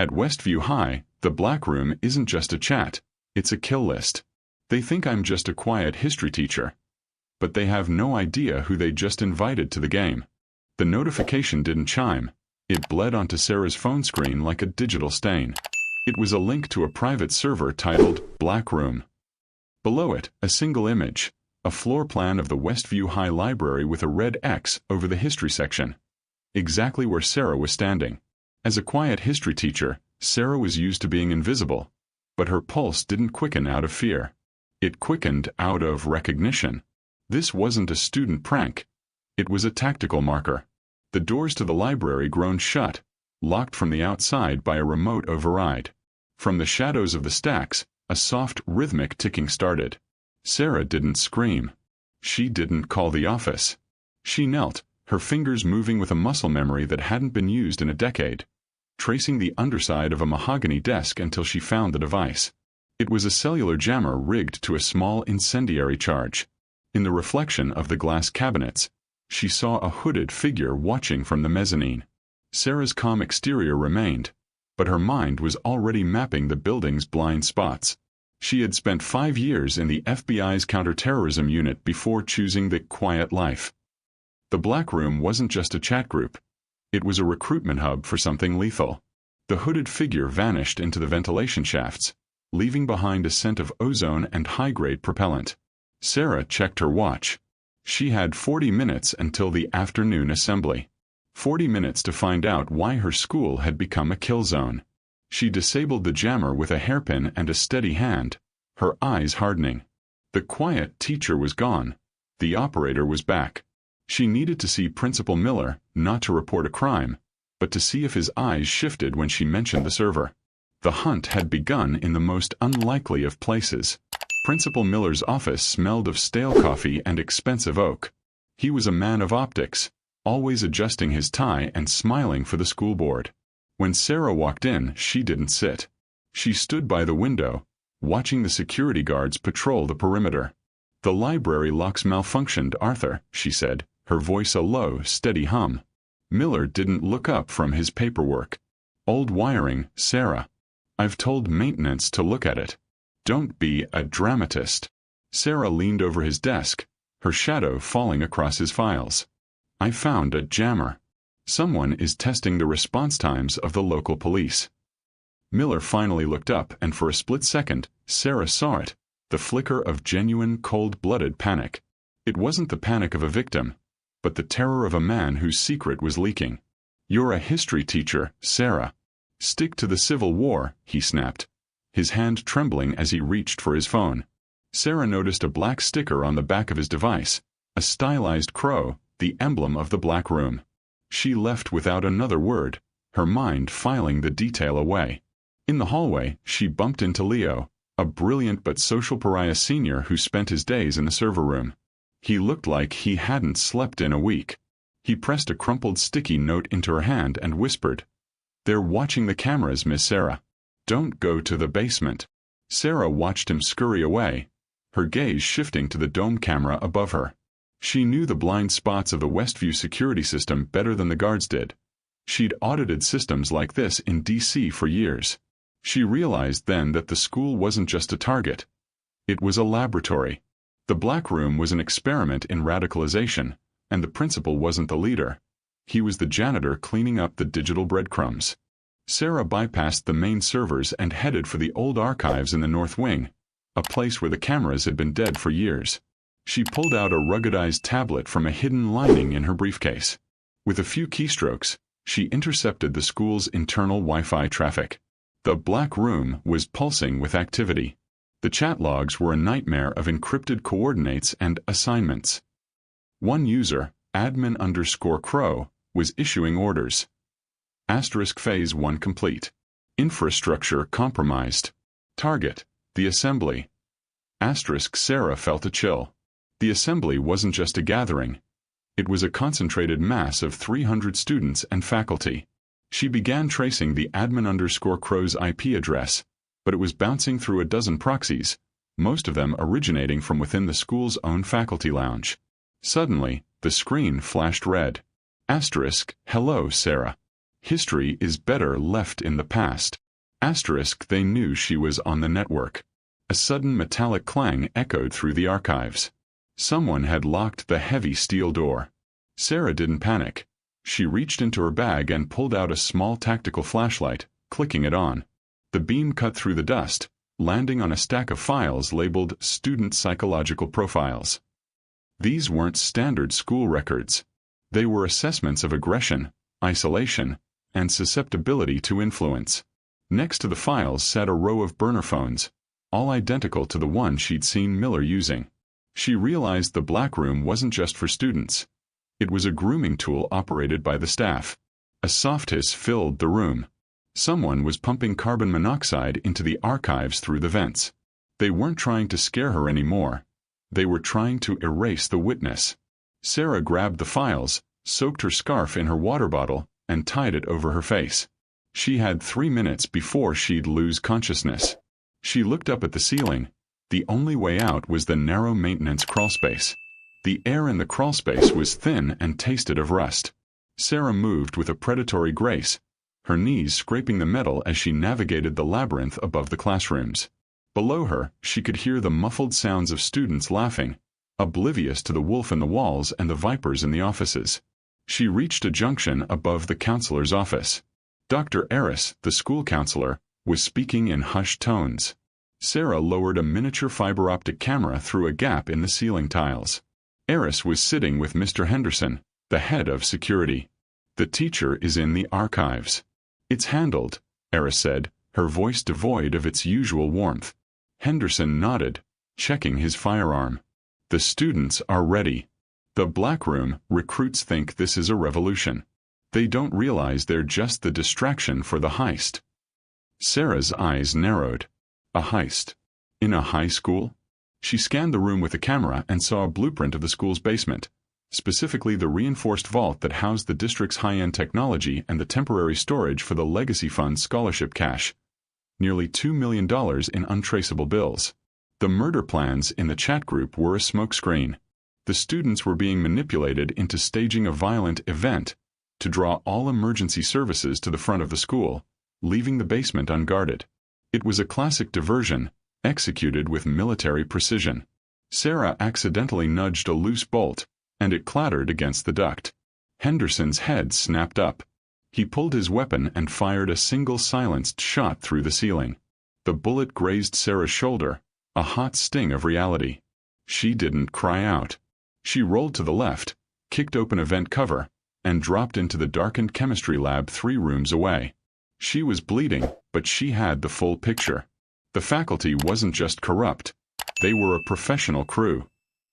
At Westview High, the Black Room isn't just a chat, it's a kill list. They think I'm just a quiet history teacher. But they have no idea who they just invited to the game. The notification didn't chime. It bled onto Sarah's phone screen like a digital stain. It was a link to a private server titled Black Room. Below it, a single image, a floor plan of the Westview High Library with a red X over the history section. Exactly where Sarah was standing. As a quiet history teacher, Sarah was used to being invisible. But her pulse didn't quicken out of fear. It quickened out of recognition. This wasn't a student prank. It was a tactical marker. The doors to the library groaned shut, locked from the outside by a remote override. From the shadows of the stacks, a soft, rhythmic ticking started. Sarah didn't scream. She didn't call the office. She knelt, her fingers moving with a muscle memory that hadn't been used in a decade, tracing the underside of a mahogany desk until she found the device. It was a cellular jammer rigged to a small incendiary charge. In the reflection of the glass cabinets, she saw a hooded figure watching from the mezzanine. Sarah's calm exterior remained, but her mind was already mapping the building's blind spots. She had spent 5 years in the FBI's counterterrorism unit before choosing the quiet life. The Black Room wasn't just a chat group. It was a recruitment hub for something lethal. The hooded figure vanished into the ventilation shafts, leaving behind a scent of ozone and high-grade propellant. Sarah checked her watch. She had 40 minutes until the afternoon assembly. 40 minutes to find out why her school had become a kill zone. She disabled the jammer with a hairpin and a steady hand, her eyes hardening. The quiet teacher was gone. The operator was back. She needed to see Principal Miller, not to report a crime, but to see if his eyes shifted when she mentioned the server. The hunt had begun in the most unlikely of places. Principal Miller's office smelled of stale coffee and expensive oak. He was a man of optics, always adjusting his tie and smiling for the school board. When Sarah walked in, she didn't sit. She stood by the window, watching the security guards patrol the perimeter. "The library locks malfunctioned, Arthur," she said, her voice a low, steady hum. Miller didn't look up from his paperwork. "Old wiring, Sarah. I've told maintenance to look at it. Don't be a dramatist." Sarah leaned over his desk, her shadow falling across his files. "I found a jammer. Someone is testing the response times of the local police." Miller finally looked up, and for a split second, Sarah saw it, the flicker of genuine, cold-blooded panic. It wasn't the panic of a victim, but the terror of a man whose secret was leaking. "You're a history teacher, Sarah. Stick to the Civil War," he snapped, his hand trembling as he reached for his phone. Sarah noticed a black sticker on the back of his device, a stylized crow, the emblem of the Black Room. She left without another word, her mind filing the detail away. In the hallway, she bumped into Leo, a brilliant but social pariah senior who spent his days in the server room. He looked like he hadn't slept in a week. He pressed a crumpled sticky note into her hand and whispered, "They're watching the cameras, Miss Sarah. Don't go to the basement." Sarah watched him scurry away, her gaze shifting to the dome camera above her. She knew the blind spots of the Westview security system better than the guards did. She'd audited systems like this in D.C. for years. She realized then that the school wasn't just a target. It was a laboratory. The Black Room was an experiment in radicalization, and the principal wasn't the leader. He was the janitor cleaning up the digital breadcrumbs. Sarah bypassed the main servers and headed for the old archives in the North Wing, a place where the cameras had been dead for years. She pulled out a ruggedized tablet from a hidden lining in her briefcase. With a few keystrokes, she intercepted the school's internal Wi-Fi traffic. The Black Room was pulsing with activity. The chat logs were a nightmare of encrypted coordinates and assignments. One user, admin_crow, was issuing orders. Phase 1 complete. Infrastructure compromised. Target, the assembly. Sarah felt a chill. The assembly wasn't just a gathering. It was a concentrated mass of 300 students and faculty. She began tracing the admin_crow's IP address, but it was bouncing through a dozen proxies, most of them originating from within the school's own faculty lounge. Suddenly, the screen flashed red. "Hello, Sarah." History is better left in the past. Asterisk, they knew she was on the network. A sudden metallic clang echoed through the archives. Someone had locked the heavy steel door. Sarah didn't panic. She reached into her bag and pulled out a small tactical flashlight, clicking it on. The beam cut through the dust, landing on a stack of files labeled Student Psychological Profiles. These weren't standard school records. They were assessments of aggression, isolation, and susceptibility to influence. Next to the files sat a row of burner phones, all identical to the one she'd seen Miller using. She realized the black room wasn't just for students. It was a grooming tool operated by the staff. A soft hiss filled the room. Someone was pumping carbon monoxide into the archives through the vents. They weren't trying to scare her anymore. They were trying to erase the witness. Sarah grabbed the files, soaked her scarf in her water bottle, and tied it over her face. She had 3 minutes before she'd lose consciousness. She looked up at the ceiling. The only way out was the narrow maintenance crawlspace. The air in the crawlspace was thin and tasted of rust. Sarah moved with a predatory grace, her knees scraping the metal as she navigated the labyrinth above the classrooms. Below her, she could hear the muffled sounds of students laughing, oblivious to the wolf in the walls and the vipers in the offices. She reached a junction above the counselor's office. Dr. Eris, the school counselor, was speaking in hushed tones. Sarah lowered a miniature fiber optic camera through a gap in the ceiling tiles. Eris was sitting with Mr. Henderson, the head of security. "The teacher is in the archives." "It's handled," Eris said, her voice devoid of its usual warmth. Henderson nodded, checking his firearm. "The students are ready. The black room recruits think this is a revolution. They don't realize they're just the distraction for the heist." Sarah's eyes narrowed. A heist? In a high school? She scanned the room with a camera and saw a blueprint of the school's basement, specifically the reinforced vault that housed the district's high-end technology and the temporary storage for the Legacy Fund's scholarship cash. Nearly $2 million in untraceable bills. The murder plans in the chat group were a smokescreen. The students were being manipulated into staging a violent event to draw all emergency services to the front of the school, leaving the basement unguarded. It was a classic diversion, executed with military precision. Sarah accidentally nudged a loose bolt, and it clattered against the duct. Henderson's head snapped up. He pulled his weapon and fired a single silenced shot through the ceiling. The bullet grazed Sarah's shoulder, a hot sting of reality. She didn't cry out. She rolled to the left, kicked open a vent cover, and dropped into the darkened chemistry lab 3 rooms away. She was bleeding, but she had the full picture. The faculty wasn't just corrupt. They were a professional crew.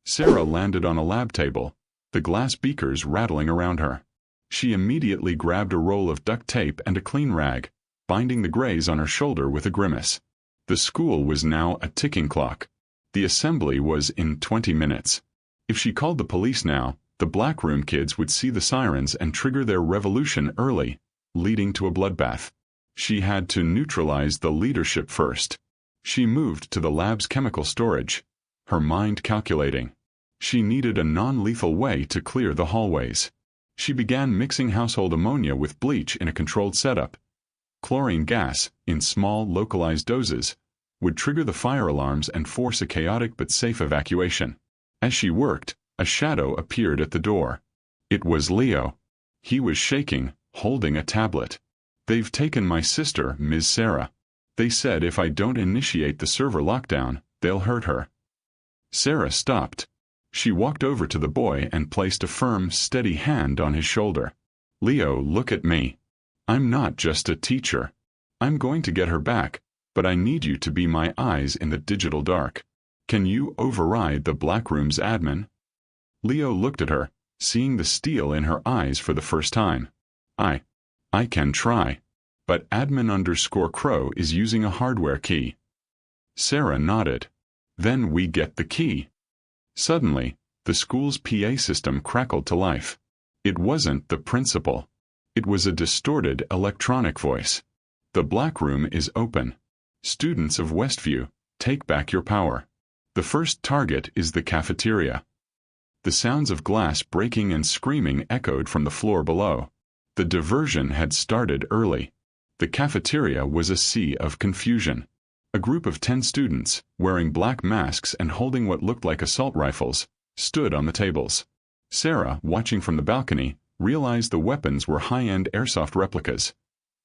Sarah landed on a lab table, the glass beakers rattling around her. She immediately grabbed a roll of duct tape and a clean rag, binding the graze on her shoulder with a grimace. The school was now a ticking clock. The assembly was in 20 minutes. If she called the police now, the black room kids would see the sirens and trigger their revolution early, leading to a bloodbath. She had to neutralize the leadership first. She moved to the lab's chemical storage, her mind calculating. She needed a non-lethal way to clear the hallways. She began mixing household ammonia with bleach in a controlled setup. Chlorine gas, in small, localized doses, would trigger the fire alarms and force a chaotic but safe evacuation. As she worked, a shadow appeared at the door. It was Leo. He was shaking, holding a tablet. "They've taken my sister, Ms. Sarah. They said if I don't initiate the server lockdown, they'll hurt her." Sarah stopped. She walked over to the boy and placed a firm, steady hand on his shoulder. "Leo, look at me. I'm not just a teacher. I'm going to get her back, but I need you to be my eyes in the digital dark. Can you override the black room's admin?" Leo looked at her, seeing the steel in her eyes for the first time. I can try. But admin_Crow is using a hardware key." Sarah nodded. "Then we get the key." Suddenly, the school's PA system crackled to life. It wasn't the principal. It was a distorted electronic voice. "The black room is open. Students of Westview, take back your power. The first target is the cafeteria." The sounds of glass breaking and screaming echoed from the floor below. The diversion had started early. The cafeteria was a sea of confusion. A group of 10 students, wearing black masks and holding what looked like assault rifles, stood on the tables. Sarah, watching from the balcony, realized the weapons were high-end airsoft replicas,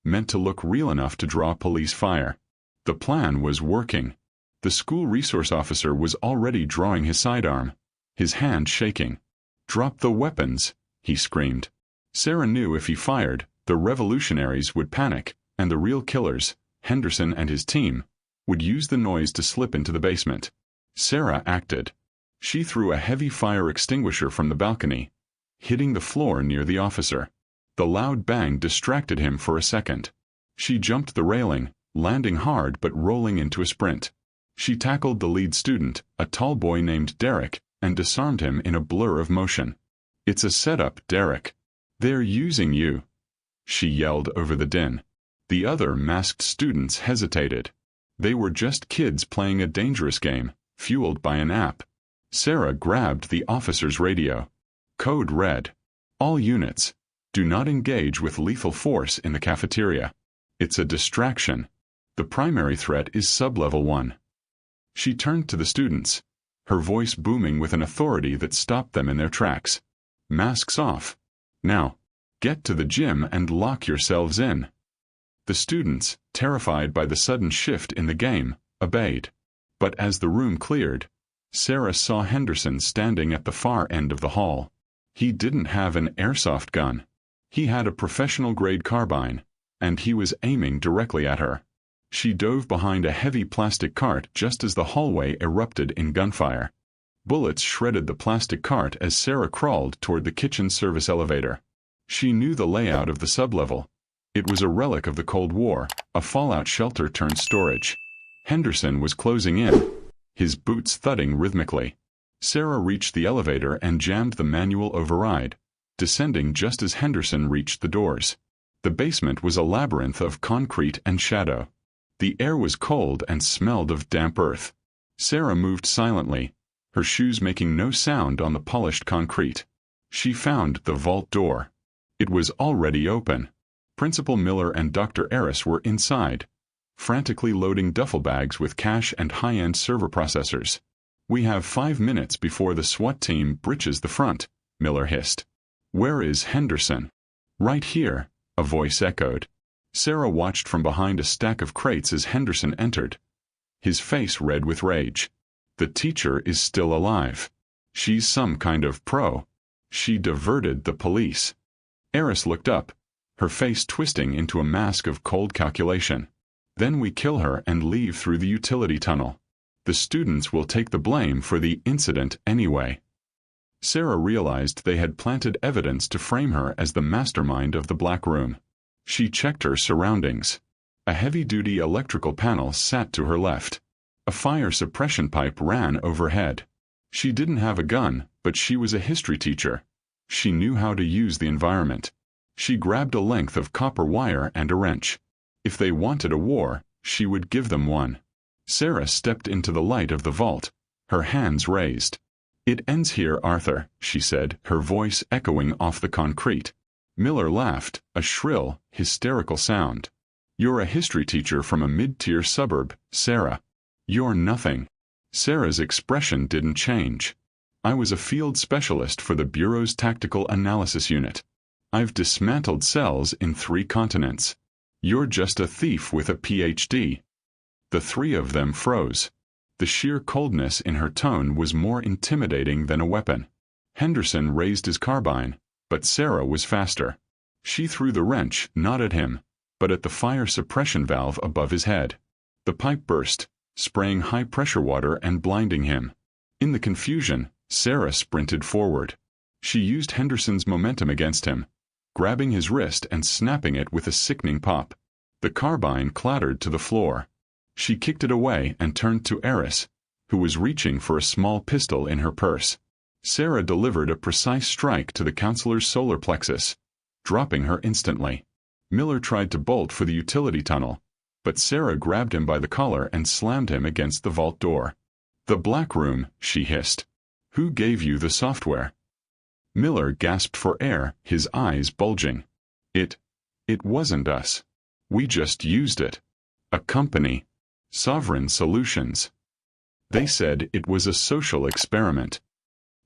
meant to look real enough to draw police fire. The plan was working. The school resource officer was already drawing his sidearm, his hand shaking. "Drop the weapons," he screamed. Sarah knew if he fired, the revolutionaries would panic, and the real killers, Henderson and his team, would use the noise to slip into the basement. Sarah acted. She threw a heavy fire extinguisher from the balcony, hitting the floor near the officer. The loud bang distracted him for a second. She jumped the railing, landing hard but rolling into a sprint. She tackled the lead student, a tall boy named Derek, and disarmed him in a blur of motion. "It's a setup, Derek. They're using you," she yelled over the din. The other masked students hesitated. They were just kids playing a dangerous game, fueled by an app. Sarah grabbed the officer's radio. Code red. "All units, do not engage with lethal force in the cafeteria. It's a distraction. The primary threat is sub-level 1. She turned to the students, her voice booming with an authority that stopped them in their tracks. "Masks off. Now, get to the gym and lock yourselves in." The students, terrified by the sudden shift in the game, obeyed. But as the room cleared, Sarah saw Henderson standing at the far end of the hall. He didn't have an airsoft gun. He had a professional-grade carbine, and he was aiming directly at her. She dove behind a heavy plastic cart just as the hallway erupted in gunfire. Bullets shredded the plastic cart as Sarah crawled toward the kitchen service elevator. She knew the layout of the sublevel. It was a relic of the Cold War, a fallout shelter turned storage. Henderson was closing in, his boots thudding rhythmically. Sarah reached the elevator and jammed the manual override, descending just as Henderson reached the doors. The basement was a labyrinth of concrete and shadow. The air was cold and smelled of damp earth. Sarah moved silently, her shoes making no sound on the polished concrete. She found the vault door. It was already open. Principal Miller and Dr. Eris were inside, frantically loading duffel bags with cash and high-end server processors. "We have 5 minutes before the SWAT team breaches the front," Miller hissed. "Where is Henderson?" "Right here," a voice echoed. Sarah watched from behind a stack of crates as Henderson entered, his face red with rage. "The teacher is still alive. She's some kind of pro. She diverted the police." Eris looked up, her face twisting into a mask of cold calculation. "Then we kill her and leave through the utility tunnel. The students will take the blame for the incident anyway." Sarah realized they had planted evidence to frame her as the mastermind of the Black Room. She checked her surroundings. A heavy-duty electrical panel sat to her left. A fire suppression pipe ran overhead. She didn't have a gun, but she was a history teacher. She knew how to use the environment. She grabbed a length of copper wire and a wrench. If they wanted a war, she would give them one. Sarah stepped into the light of the vault, her hands raised. "It ends here, Arthur," she said, her voice echoing off the concrete. Miller laughed, a shrill, hysterical sound. "You're a history teacher from a mid-tier suburb, Sarah. You're nothing." Sarah's expression didn't change. "I was a field specialist for the Bureau's Tactical Analysis Unit. I've dismantled cells in 3 continents. You're just a thief with a PhD." The 3 of them froze. The sheer coldness in her tone was more intimidating than a weapon. Henderson raised his carbine, but Sarah was faster. She threw the wrench, not at him, but at the fire suppression valve above his head. The pipe burst, spraying high-pressure water and blinding him. In the confusion, Sarah sprinted forward. She used Henderson's momentum against him, grabbing his wrist and snapping it with a sickening pop. The carbine clattered to the floor. She kicked it away and turned to Eris, who was reaching for a small pistol in her purse. Sarah delivered a precise strike to the counselor's solar plexus, dropping her instantly. Miller tried to bolt for the utility tunnel, but Sarah grabbed him by the collar and slammed him against the vault door. "The Black Room," she hissed. "Who gave you the software?" Miller gasped for air, his eyes bulging. It wasn't us. We just used it. A company. Sovereign Solutions. They said it was a social experiment.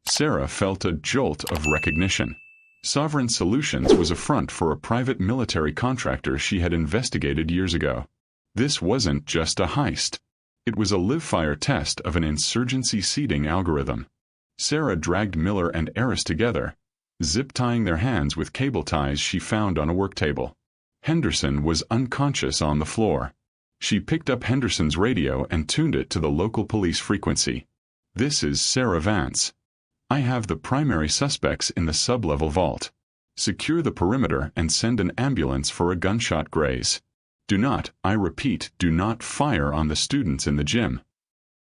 Sarah felt a jolt of recognition. Sovereign Solutions was a front for a private military contractor she had investigated years ago. This wasn't just a heist. It was a live-fire test of an insurgency seeding algorithm. Sarah dragged Miller and Eris together, zip-tying their hands with cable ties she found on a work table. Henderson was unconscious on the floor. She picked up Henderson's radio and tuned it to the local police frequency. "This is Sarah Vance. I have the primary suspects in the sub-level vault. Secure the perimeter and send an ambulance for a gunshot graze. Do not, I repeat, do not fire on the students in the gym."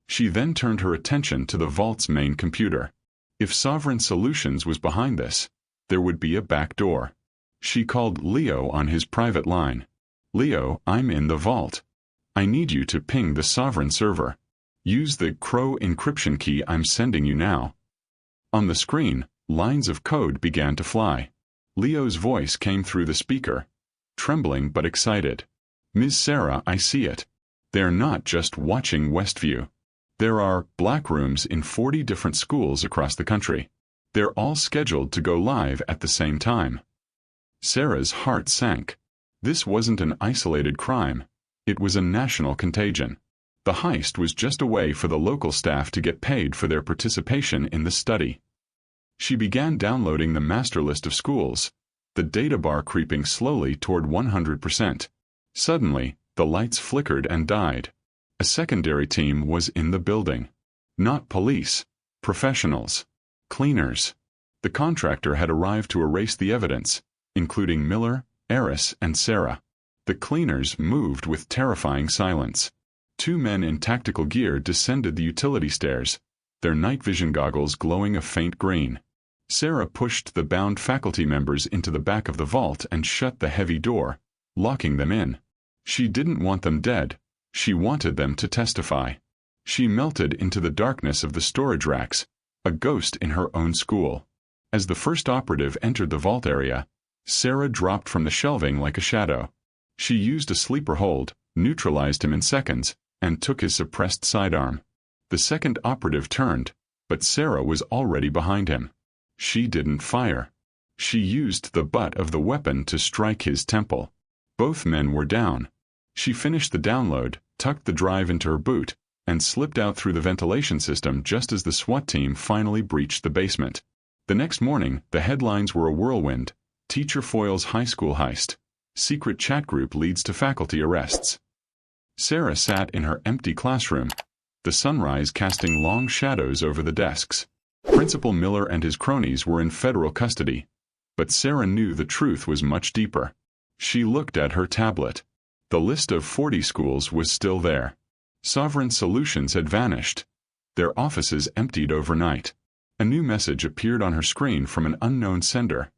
She then turned her attention to the vault's main computer. If Sovereign Solutions was behind this, there would be a back door. She called Leo on his private line. "Leo, I'm in the vault. I need you to ping the Sovereign server. Use the Crow encryption key I'm sending you now." On the screen, lines of code began to fly. Leo's voice came through the speaker, trembling but excited. "Ms. Sarah, I see it. They're not just watching Westview. There are black rooms in 40 different schools across the country. They're all scheduled to go live at the same time." Sarah's heart sank. This wasn't an isolated crime. It was a national contagion. The heist was just a way for the local staff to get paid for their participation in the study. She began downloading the master list of schools, the data bar creeping slowly toward 100%. Suddenly, the lights flickered and died. A secondary team was in the building. Not police, professionals, cleaners. The contractor had arrived to erase the evidence, including Miller, Eris, and Sarah. The cleaners moved with terrifying silence. 2 men in tactical gear descended the utility stairs, their night vision goggles glowing a faint green. Sarah pushed the bound faculty members into the back of the vault and shut the heavy door, locking them in. She didn't want them dead. She wanted them to testify. She melted into the darkness of the storage racks, a ghost in her own school. As the first operative entered the vault area, Sarah dropped from the shelving like a shadow. She used a sleeper hold, neutralized him in seconds, and took his suppressed sidearm. The second operative turned, but Sarah was already behind him. She didn't fire. She used the butt of the weapon to strike his temple. Both men were down. She finished the download, tucked the drive into her boot, and slipped out through the ventilation system just as the SWAT team finally breached the basement. The next morning, the headlines were a whirlwind. Teacher foils high school heist. Secret chat group leads to faculty arrests. Sarah sat in her empty classroom, the sunrise casting long shadows over the desks. Principal Miller and his cronies were in federal custody, but Sarah knew the truth was much deeper. She looked at her tablet. The list of 40 schools was still there. Sovereign Solutions had vanished. Their offices emptied overnight. A new message appeared on her screen from an unknown sender.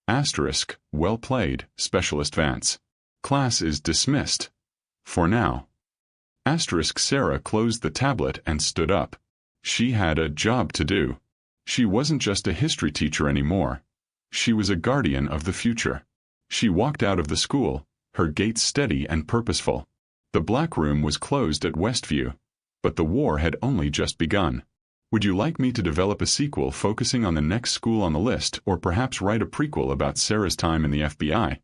Asterisk, well played, Specialist Vance. Class is dismissed. For now. Asterisk. Sarah closed the tablet and stood up. She had a job to do. She wasn't just a history teacher anymore. She was a guardian of the future. She walked out of the school, her gait steady and purposeful. The black room was closed at Westview, but the war had only just begun. Would you like me to develop a sequel focusing on the next school on the list, or perhaps write a prequel about Sarah's time in the FBI?